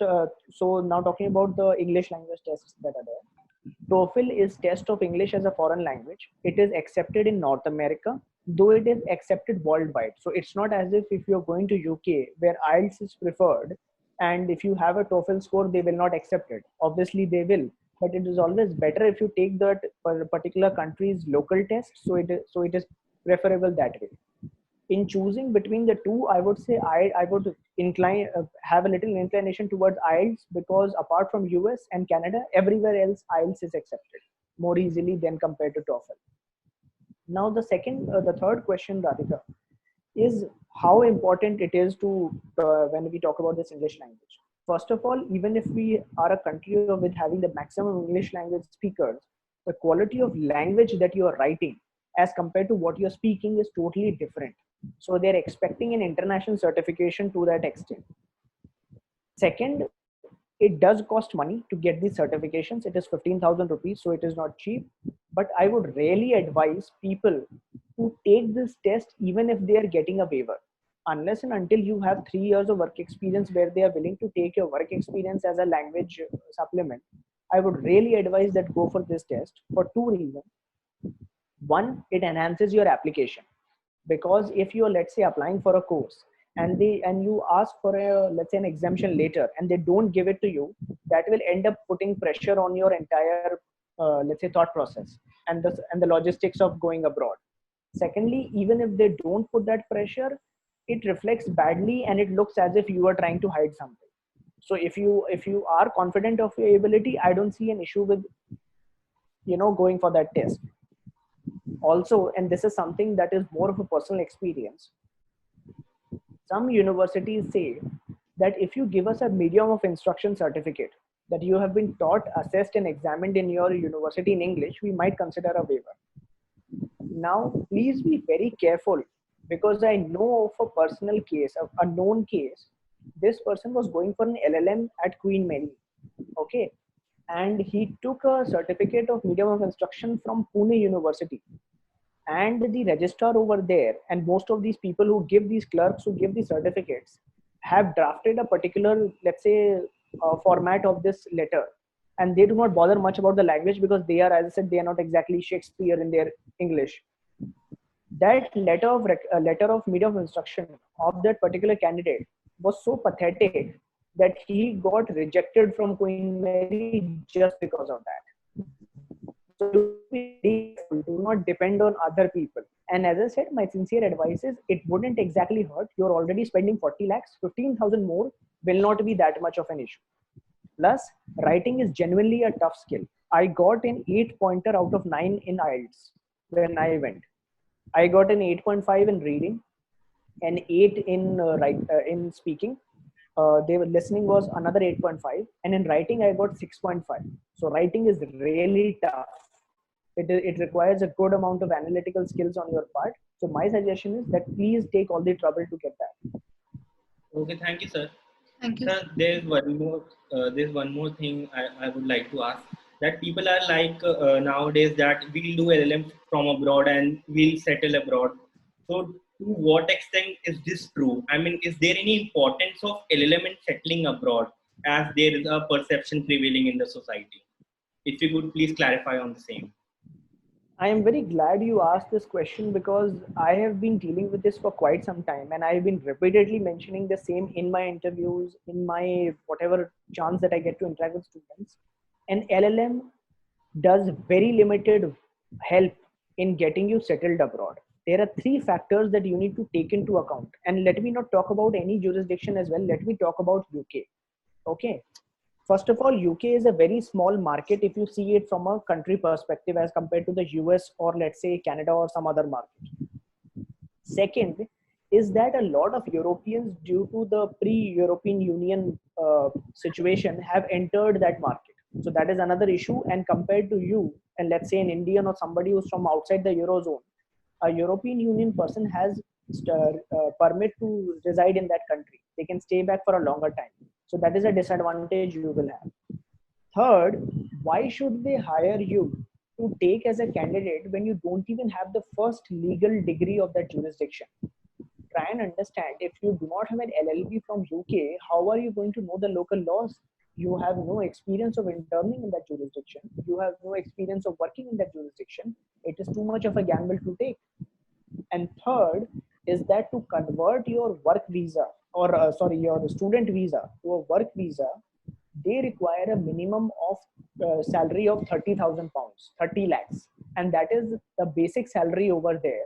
so now talking about the English language tests that are there. TOEFL is test of English as a foreign language. It is accepted in North America, though it is accepted worldwide. So it's not as if you're going to UK where IELTS is preferred, and if you have a TOEFL score, they will not accept it. Obviously, they will, but it is always better if you take that particular country's local test. So it is preferable that way. In choosing between the two, I would say I would have a little inclination towards IELTS, because apart from US and Canada, everywhere else IELTS is accepted more easily than compared to TOEFL. Now the third question, Radhika, is how important it is to when we talk about this English language. First of all, even if we are a country with having the maximum English language speakers, the quality of language that you are writing as compared to what you're speaking is totally different. So they're expecting an international certification to that extent. Second, it does cost money to get these certifications. It is 15,000 rupees, so it is not cheap. But I would really advise people to take this test even if they are getting a waiver. Unless and until you have 3 years of work experience where they are willing to take your work experience as a language supplement, I would really advise that go for this test for two reasons. One, it enhances your application, because if you're, let's say, applying for a course and you ask for a, let's say, an exemption later, and they don't give it to you, that will end up putting pressure on your entire let's say thought process and the logistics of going abroad. Secondly, even if they don't put that pressure, it reflects badly and it looks as if you are trying to hide something. So if you are confident of your ability, I don't see an issue with going for that test. Also, and this is something that is more of a personal experience, some universities say that if you give us a medium of instruction certificate that you have been taught, assessed, and examined in your university in English, we might consider a waiver. Now, please be very careful, because I know of a personal case, a known case. This person was going for an LLM at Queen Mary, okay, and he took a certificate of medium of instruction from Pune University. And the registrar over there, and most of these people who give these clerks who give these certificates, have drafted a particular, let's say, format of this letter, and they do not bother much about the language, because they are, as I said, they are not exactly Shakespeare in their English. That letter of medium of instruction of that particular candidate was so pathetic that he got rejected from Queen Mary just because of that. So do not depend on other people. And as I said, my sincere advice is, it wouldn't exactly hurt. You're already spending 40 lakhs, 15,000 more will not be that much of an issue. Plus, writing is genuinely a tough skill. I got an 8-pointer out of 9 in IELTS when I went. I got an 8.5 in reading, an 8 in in speaking. They were listening was another 8.5, and in writing I got 6.5. So writing is really tough. It requires a good amount of analytical skills on your part. So my suggestion is that please take all the trouble to get that. Okay, thank you, sir. Thank you. Sir, there's one more thing I would like to ask. That people are like nowadays that we'll do LLM from abroad and we'll settle abroad. So to what extent is this true? I mean, is there any importance of LLM in settling abroad, as there is a perception prevailing in the society? If you could please clarify on the same. I am very glad you asked this question, because I have been dealing with this for quite some time, and I have been repeatedly mentioning the same in my interviews, in my whatever chance that I get to interact with students. An LLM does very limited help in getting you settled abroad. There are three factors that you need to take into account. And let me not talk about any jurisdiction as well. Let me talk about UK. Okay. First of all, UK is a very small market if you see it from a country perspective as compared to the US or, let's say, Canada or some other market. Second is that a lot of Europeans, due to the pre-European Union situation, have entered that market. So that is another issue. And compared to you, and let's say an Indian or somebody who's from outside the Eurozone, a European Union person has permit to reside in that country. They can stay back for a longer time. So that is a disadvantage you will have. Third, why should they hire you to take as a candidate when you don't even have the first legal degree of that jurisdiction? Try and understand, if you do not have an LLB from UK, how are you going to know the local laws? You have no experience of interning in that jurisdiction. You have no experience of working in that jurisdiction. It is too much of a gamble to take. And third is that to convert your work visa or your student visa to a work visa, they require a minimum of salary of 30,000 pounds, 30 lakhs. And that is the basic salary over there.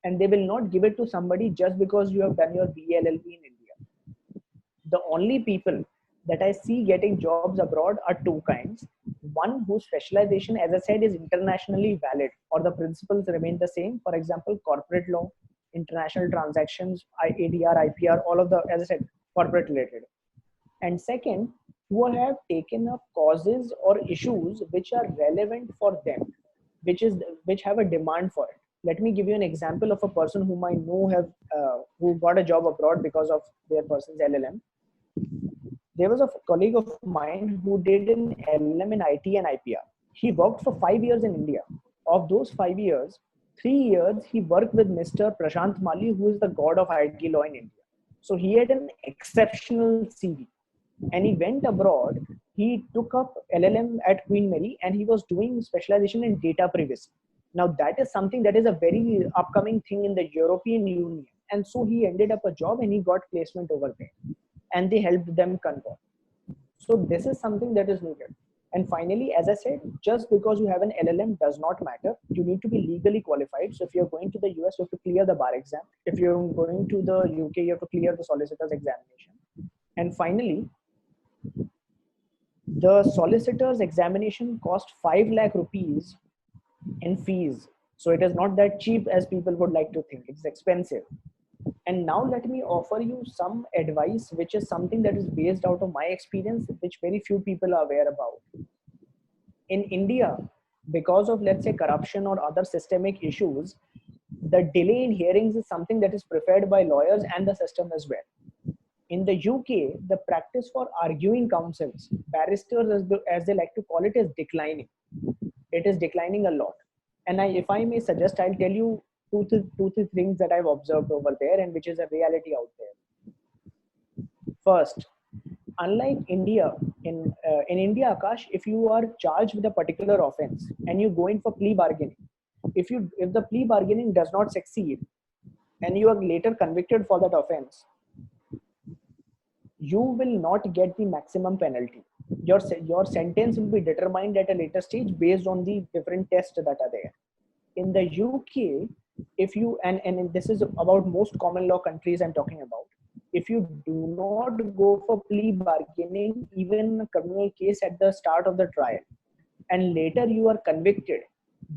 And they will not give it to somebody just because you have done your BLLB in India. The only people that I see getting jobs abroad are two kinds. One whose specialization, as I said, is internationally valid, or the principles remain the same. For example, corporate law, international transactions, ADR, IPR, all of the, as I said, corporate related. And second, who have taken up causes or issues which are relevant for them, which have a demand for it. Let me give you an example of a person whom I know who got a job abroad because of their person's LLM. There was a colleague of mine who did an LLM in IT and IPR. He worked for 5 years in India. Of those 5 years, 3 years he worked with Mr. Prashant Mali, who is the god of IT law in India. So he had an exceptional CV. And he went abroad. He took up LLM at Queen Mary and he was doing specialization in data privacy. Now that is something that is a very upcoming thing in the European Union. And so he ended up a job and he got placement over there. And they helped them convert. So this is something that is needed. And finally, as I said, just because you have an LLM does not matter. You need to be legally qualified. So if you're going to the US, you have to clear the bar exam. If you're going to the UK, you have to clear the solicitor's examination. And finally, the solicitor's examination cost 5 lakh rupees in fees. So it is not that cheap as people would like to think. It's expensive. And now let me offer you some advice, which is something that is based out of my experience, which very few people are aware about. In India, because of, let's say, corruption or other systemic issues, the delay in hearings is something that is preferred by lawyers and the system as well. In the UK, the practice for arguing counsels, barristers as they like to call it, is declining. It is declining a lot. And if I may suggest, I'll tell you two, three things that I've observed over there and which is a reality out there. First, unlike India, in India, Akash, if you are charged with a particular offense and you go in for plea bargaining, if the plea bargaining does not succeed and you are later convicted for that offense, you will not get the maximum penalty. Your sentence will be determined at a later stage based on the different tests that are there. In the UK, if you, and this is about most common law countries I'm talking about, if you do not go for plea bargaining, even a criminal case at the start of the trial, and later you are convicted,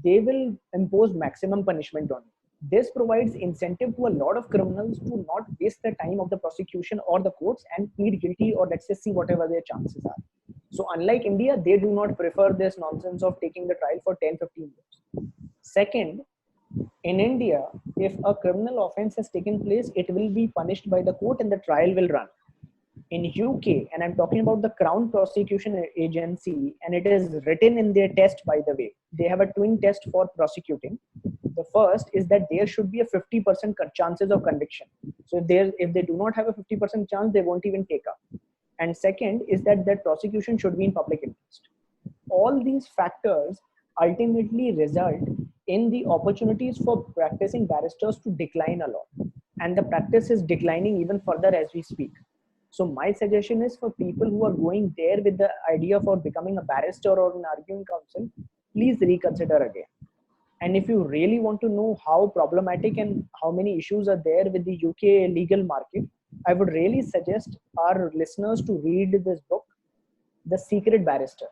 they will impose maximum punishment on you. This provides incentive to a lot of criminals to not waste the time of the prosecution or the courts and plead guilty, or let's say see whatever their chances are. So unlike India, they do not prefer this nonsense of taking the trial for 10-15 years. Second, in India, if a criminal offense has taken place, it will be punished by the court and the trial will run. In UK, and I'm talking about the Crown Prosecution Agency, and it is written in their test, by the way, they have a twin test for prosecuting. The first is that there should be a 50% chances of conviction. So if they do not have a 50% chance, they won't even take up. And second is that prosecution should be in public interest. All these factors ultimately result in the opportunities for practicing barristers to decline a lot. And the practice is declining even further as we speak. So my suggestion is for people who are going there with the idea for becoming a barrister or an arguing counsel, please reconsider again. And if you really want to know how problematic and how many issues are there with the UK legal market, I would really suggest our listeners to read this book, The Secret Barrister.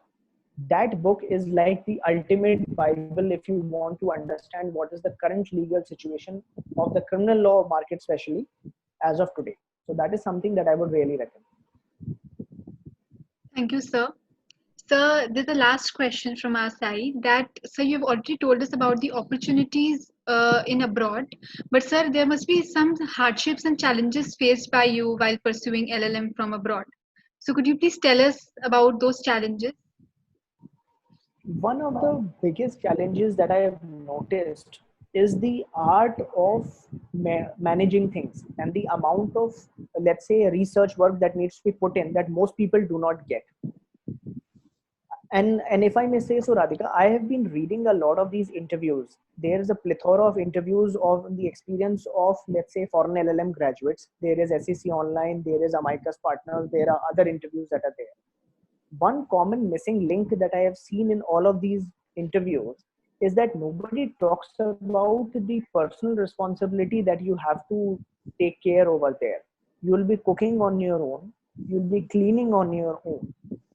That book is like the ultimate Bible if you want to understand what is the current legal situation of the criminal law market, especially as of today. So that is something that I would really recommend. Thank you, sir. Sir, there's a last question from our side that, sir, you've already told us about the opportunities in abroad, but sir, there must be some hardships and challenges faced by you while pursuing LLM from abroad. So could you please tell us about those challenges? One of the biggest challenges that I have noticed is the art of managing things and the amount of, let's say, research work that needs to be put in that most people do not get. And if I may say so, Radhika, I have been reading a lot of these interviews. There is a plethora of interviews of the experience of, let's say, foreign LLM graduates. There is SEC Online, there is Amicus Partners, there are other interviews that are there. One common missing link that I have seen in all of these interviews is that nobody talks about the personal responsibility that you have to take care over there. You will be cooking on your own, you'll be cleaning on your own,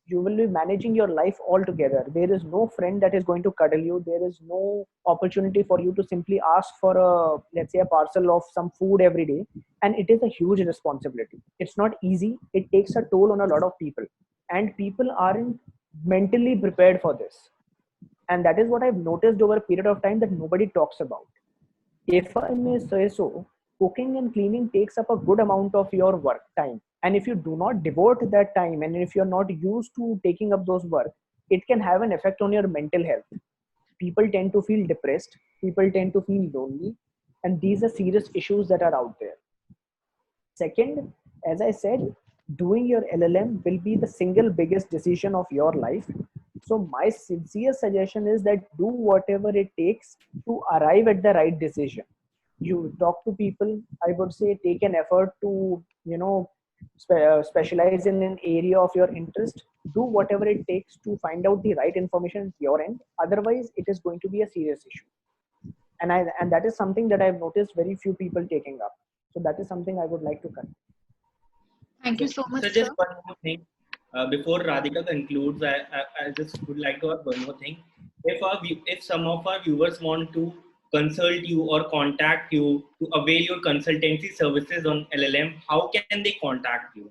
you will be managing your life altogether. There is no friend that is going to cuddle you. There is no opportunity for you to simply ask for a, let's say, a parcel of some food every day. And it is a huge responsibility. It's not easy. It takes a toll on a lot of people. And people aren't mentally prepared for this. And that is what I've noticed over a period of time that nobody talks about. If I may say so, cooking and cleaning takes up a good amount of your work time. And if you do not devote that time, and if you're not used to taking up those work, it can have an effect on your mental health. People tend to feel depressed, people tend to feel lonely, and these are serious issues that are out there. Second, as I said, doing your LLM will be the single biggest decision of your life. So my sincere suggestion is that do whatever it takes to arrive at the right decision. You talk to people. I would say take an effort to, specialize in an area of your interest. Do whatever it takes to find out the right information at your end. Otherwise, it is going to be a serious issue. And that is something that I've noticed very few people taking up. So that is something I would like to continue. Thank you so much, So sir. just one more thing. Before Radhika concludes, I just would like to add one more thing. If some of our viewers want to consult you or contact you to avail your consultancy services on LLM, how can they contact you?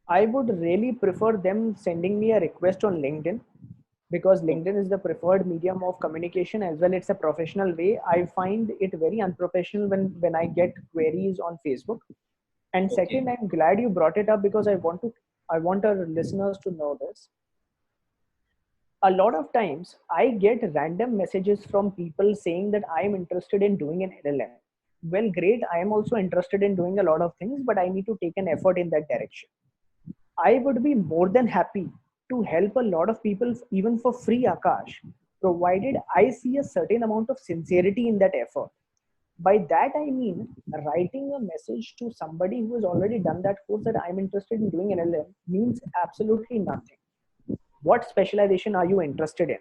I would really prefer them sending me a request on LinkedIn, because LinkedIn is the preferred medium of communication as well. It's a professional way. I find it very unprofessional when I get queries on Facebook. And second, I'm glad you brought it up because I want our listeners to know this. A lot of times I get random messages from people saying that I'm interested in doing an LLM. Well, great. I am also interested in doing a lot of things, but I need to take an effort in that direction. I would be more than happy to help a lot of people, even for free, Akash, provided I see a certain amount of sincerity in that effort. By that, I mean writing a message to somebody who has already done that course that I'm interested in doing an LLM means absolutely nothing. What specialization are you interested in?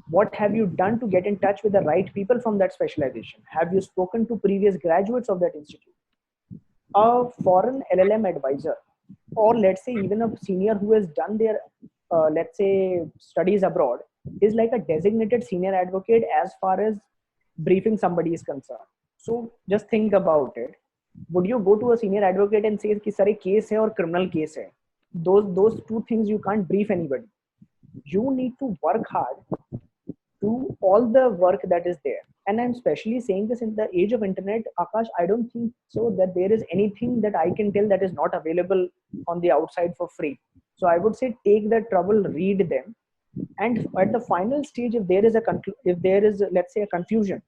What have you done to get in touch with the right people from that specialization? Have you spoken to previous graduates of that institute? A foreign LLM advisor, or let's say even a senior who has done their, let's say, studies abroad, is like a designated senior advocate as far as briefing somebody is concerned. So just think about it. Would you go to a senior advocate and say कि sir एक case है और criminal case है? Those two things you can't brief anybody. You need to work hard, do all the work that is there. And I'm especially saying this in the age of internet, Akash, I don't think so that there is anything that I can tell that is not available on the outside for free. So I would say take the trouble, read them. And at the final stage, if there is let's say a confusion,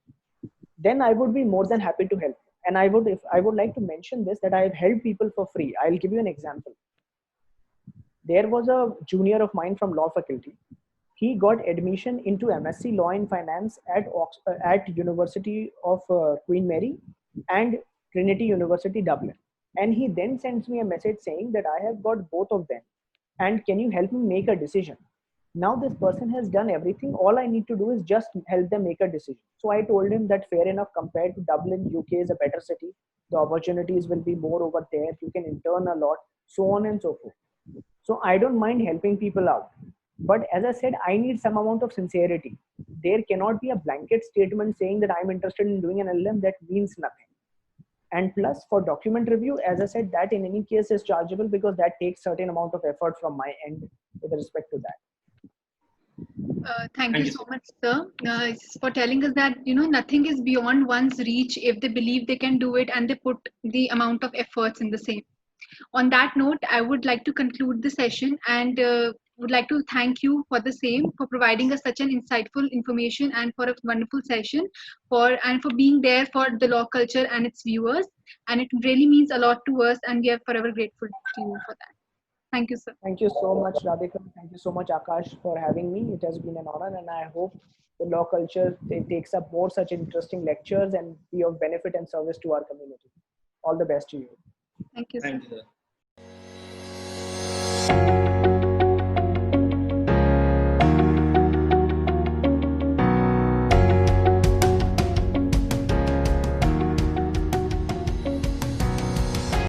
then I would be more than happy to help. And I would like to mention this, that I have helped people for free. I'll give you an example. There was a junior of mine from law faculty. He got admission into MSc Law in Finance at University of Queen Mary and Trinity University, Dublin. And he then sends me a message saying that I have got both of them. And can you help me make a decision? Now this person has done everything. All I need to do is just help them make a decision. So I told him that fair enough, compared to Dublin, UK is a better city. The opportunities will be more over there. You can intern a lot, so on and so forth. So I don't mind helping people out. But as I said, I need some amount of sincerity. There cannot be a blanket statement saying that I'm interested in doing an LLM. That means nothing. And plus for document review, as I said, that in any case is chargeable because that takes certain amount of effort from my end with respect to that. Thank you so much, sir, for telling us that nothing is beyond one's reach if they believe they can do it and they put the amount of efforts in the same. On that note, I would like to conclude the session and would like to thank you for the same, for providing us such an insightful information and for a wonderful session, and for being there for the law culture and its viewers. And it really means a lot to us, and we are forever grateful to you for that. Thank you, sir. Thank you so much, Radhika. Thank you so much, Akash, for having me. It has been an honor, and I hope the law culture takes up more such interesting lectures and be of benefit and service to our community. All the best to you. Thank you, sir. Thank you, sir.